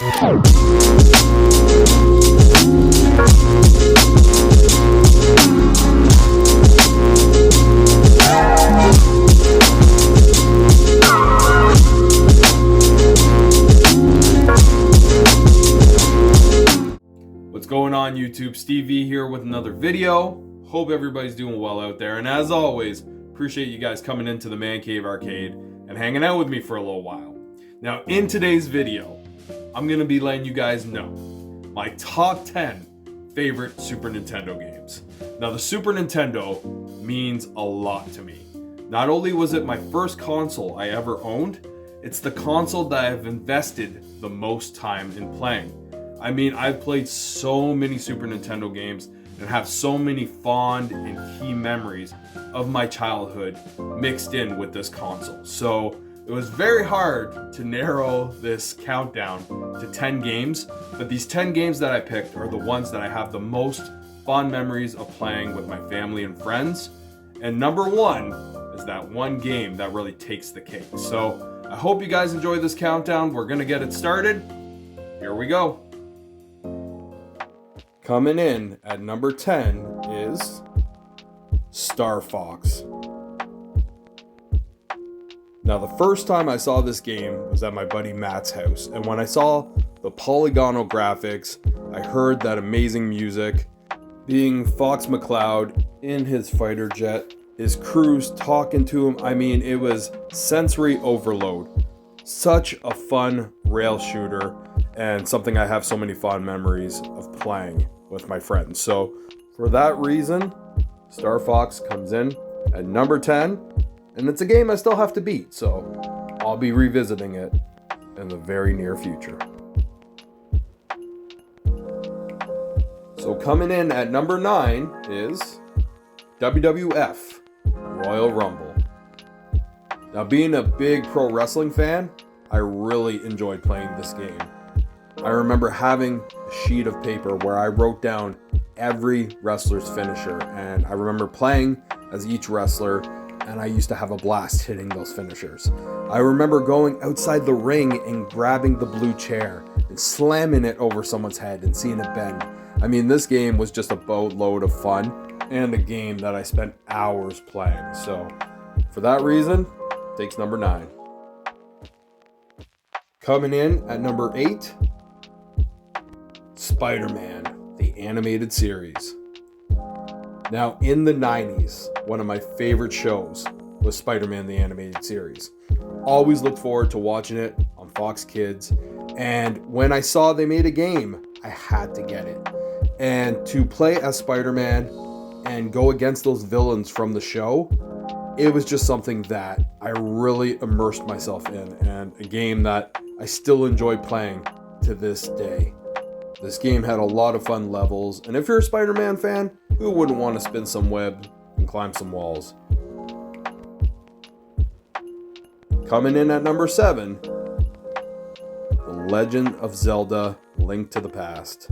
What's going on YouTube? Steve V here with another video. Hope everybody's doing well out there, and as always, appreciate you guys coming into the Man Cave Arcade and hanging out with me for a little while. Now in today's video, I'm gonna be letting you guys know my top 10 favorite Super Nintendo games. Now the Super Nintendo means a lot to me. Not only was it my first console I ever owned, it's the console that I've invested the most time in playing. I mean, I've played so many Super Nintendo games and have so many fond and key memories of my childhood mixed in with this console. So it was very hard to narrow this countdown to 10 games, but these 10 games that I picked are the ones that I have the most fond memories of playing with my family and friends. And number one is that one game that really takes the cake. So I hope you guys enjoy this countdown. We're gonna get it started. Here we go. Coming in at number 10 is Star Fox. Now the first time I saw this game was at my buddy Matt's house, and when I saw the polygonal graphics, I heard that amazing music, being Fox McCloud in his fighter jet, his crews talking to him. I mean, it was sensory overload. Such a fun rail shooter, and something I have so many fond memories of playing with my friends. So for that reason, Star Fox comes in at number 10, and it's a game I still have to beat, so I'll be revisiting it in the very near future. So coming in at number 9 is WWF Royal Rumble. Now being a big pro wrestling fan, I really enjoyed playing this game. I remember having a sheet of paper where I wrote down every wrestler's finisher, and I remember playing as each wrestler, and I used to have a blast hitting those finishers. I remember going outside the ring and grabbing the blue chair and slamming it over someone's head and seeing it bend. I mean, this game was just a boatload of fun and a game that I spent hours playing. So for that reason, it takes number 9. Coming in at number 8, Spiderman, the animated series. Now, in the 90s, one of my favorite shows was Spiderman, the animated series. Always looked forward to watching it on Fox Kids, and when I saw they made a game, I had to get it. And to play as Spider-Man and go against those villains from the show, it was just something that I really immersed myself in, and a game that I still enjoy playing to this day. This game had a lot of fun levels, and if you're a Spider-Man fan, who wouldn't want to spin some web and climb some walls? Coming in at number 7, The Legend of Zelda: Link to the Past.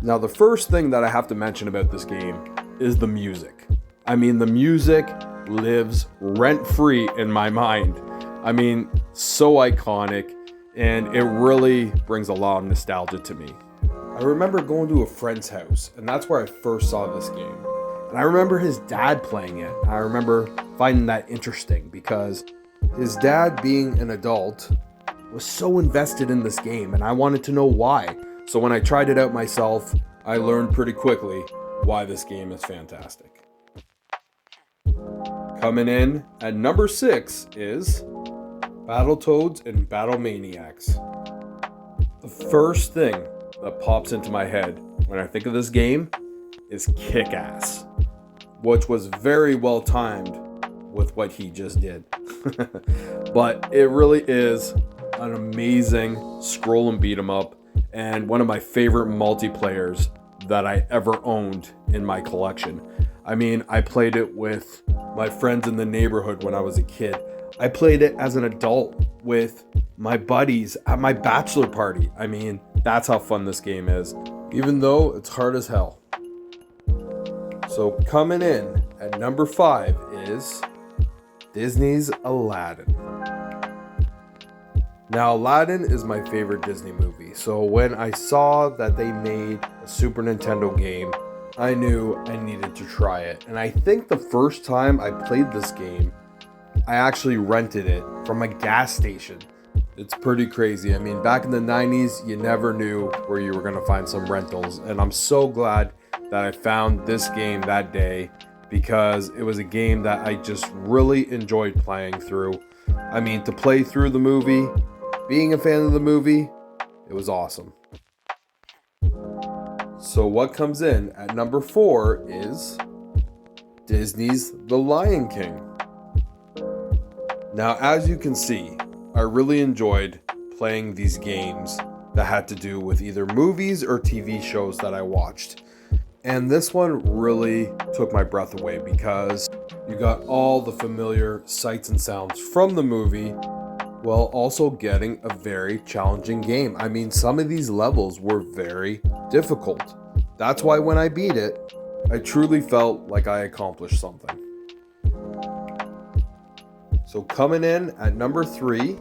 Now the first thing that I have to mention about this game is the music. I mean, the music lives rent-free in my mind. I mean, so iconic, and it really brings a lot of nostalgia to me. I remember going to a friend's house, and that's where I first saw this game. And I remember his dad playing it. I remember finding that interesting because his dad, being an adult, was so invested in this game, and I wanted to know why. So when I tried it out myself, I learned pretty quickly why this game is fantastic. Coming in at number 6 is Battletoads and Maniacs. The first thing that pops into my head when I think of this game is Kick-Ass, which was very well timed with what he just did. But it really is an amazing scroll and beat 'em up, and one of my favorite multiplayers that I ever owned in my collection. I mean, I played it with my friends in the neighborhood when I was a kid. I played it as an adult with my buddies at my bachelor party. I mean, that's how fun this game is, even though it's hard as hell. So coming in at number 5 is Disney's Aladdin. Now, Aladdin is my favorite Disney movie, so when I saw that they made a Super Nintendo game, I knew I needed to try it. And I think the first time I played this game, I actually rented it from a gas station. It's pretty crazy. I mean, back in the 90s, you never knew where you were going to find some rentals. And I'm so glad that I found this game that day, because it was a game that I just really enjoyed playing through. I mean, to play through the movie, being a fan of the movie, it was awesome. So what comes in at number 4 is Disney's The Lion King. Now, as you can see, I really enjoyed playing these games that had to do with either movies or TV shows that I watched. And this one really took my breath away, because you got all the familiar sights and sounds from the movie while also getting a very challenging game. I mean, some of these levels were very difficult. That's why when I beat it, I truly felt like I accomplished something. So coming in at number 3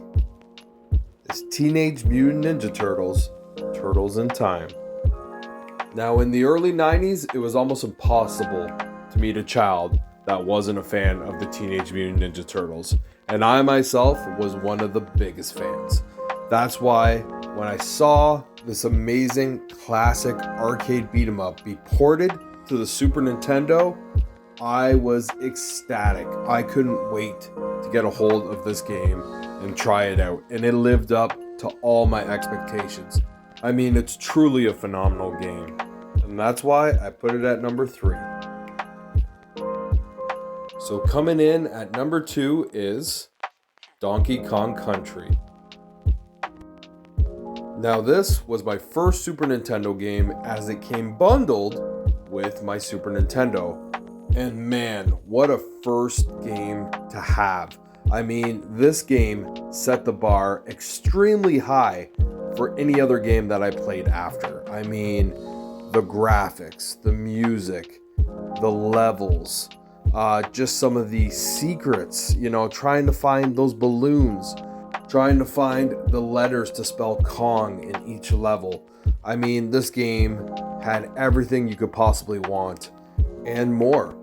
is Teenage Mutant Ninja Turtles, Turtles in Time. Now, in the early 90s, it was almost impossible to meet a child that wasn't a fan of the Teenage Mutant Ninja Turtles. And I myself was one of the biggest fans. That's why when I saw this amazing classic arcade beat 'em up be ported to the Super Nintendo, I was ecstatic. I couldn't wait to get a hold of this game and try it out. And it lived up to all my expectations. I mean, it's truly a phenomenal game. And that's why I put it at number 3. So coming in at number 2 is Donkey Kong Country. Now, this was my first Super Nintendo game, as it came bundled with my Super Nintendo. And man, what a first game to have. I mean, this game set the bar extremely high for any other game that I played after. I mean, the graphics, the music, the levels, just some of the secrets, trying to find those balloons, trying to find the letters to spell Kong in each level. I mean, this game had everything you could possibly want and more.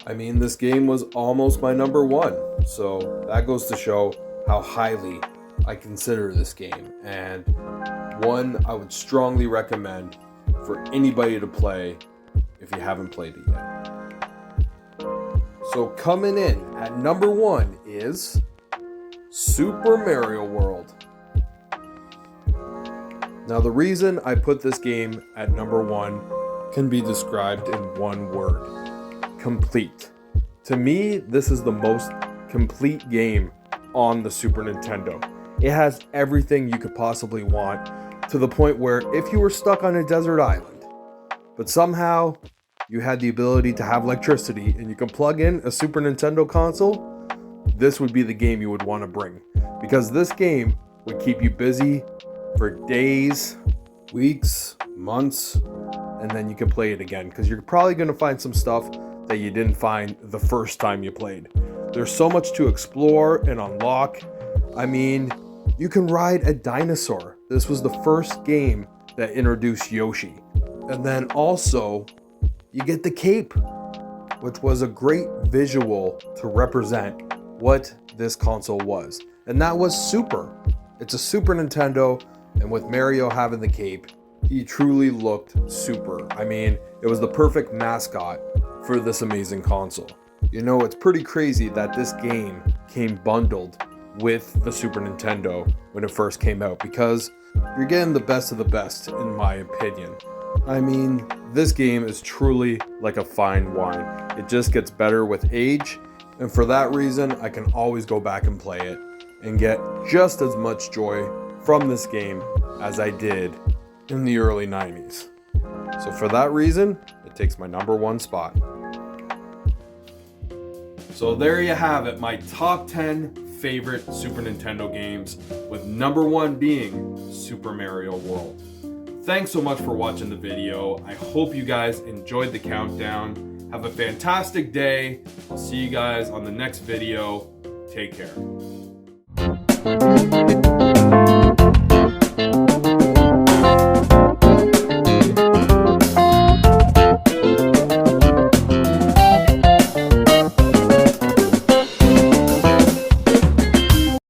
I mean, this game was almost my number 1. So that goes to show how highly I consider this game, and one I would strongly recommend for anybody to play if you haven't played it yet. So coming in at number 1 is Super Mario World. Now, the reason I put this game at number 1 can be described in one word: complete. To me, this is the most complete game on the Super Nintendo. It has everything you could possibly want, to the point where if you were stuck on a desert island, but somehow you had the ability to have electricity and you can plug in a Super Nintendo console, this would be the game you would want to bring, because this game would keep you busy for days, weeks, months, and then you can play it again, because you're probably going to find some stuff that you didn't find the first time you played. There's so much to explore and unlock. I mean, you can ride a dinosaur. This was the first game that introduced Yoshi. And then also, you get the cape, which was a great visual to represent what this console was. And that was Super. It's a Super Nintendo, and with Mario having the cape, he truly looked super. I mean, it was the perfect mascot for this amazing console. It's pretty crazy that this game came bundled with the Super Nintendo when it first came out, because you're getting the best of the best, in my opinion. I mean, this game is truly like a fine wine. It just gets better with age, and for that reason, I can always go back and play it and get just as much joy from this game as I did in the early 90s. So for that reason, it takes my number 1 spot. So there you have it, my top 10 favorite Super Nintendo games, with number 1 being Super Mario World. Thanks so much for watching the video. I hope you guys enjoyed the countdown. Have a fantastic day. I'll see you guys on the next video. Take care.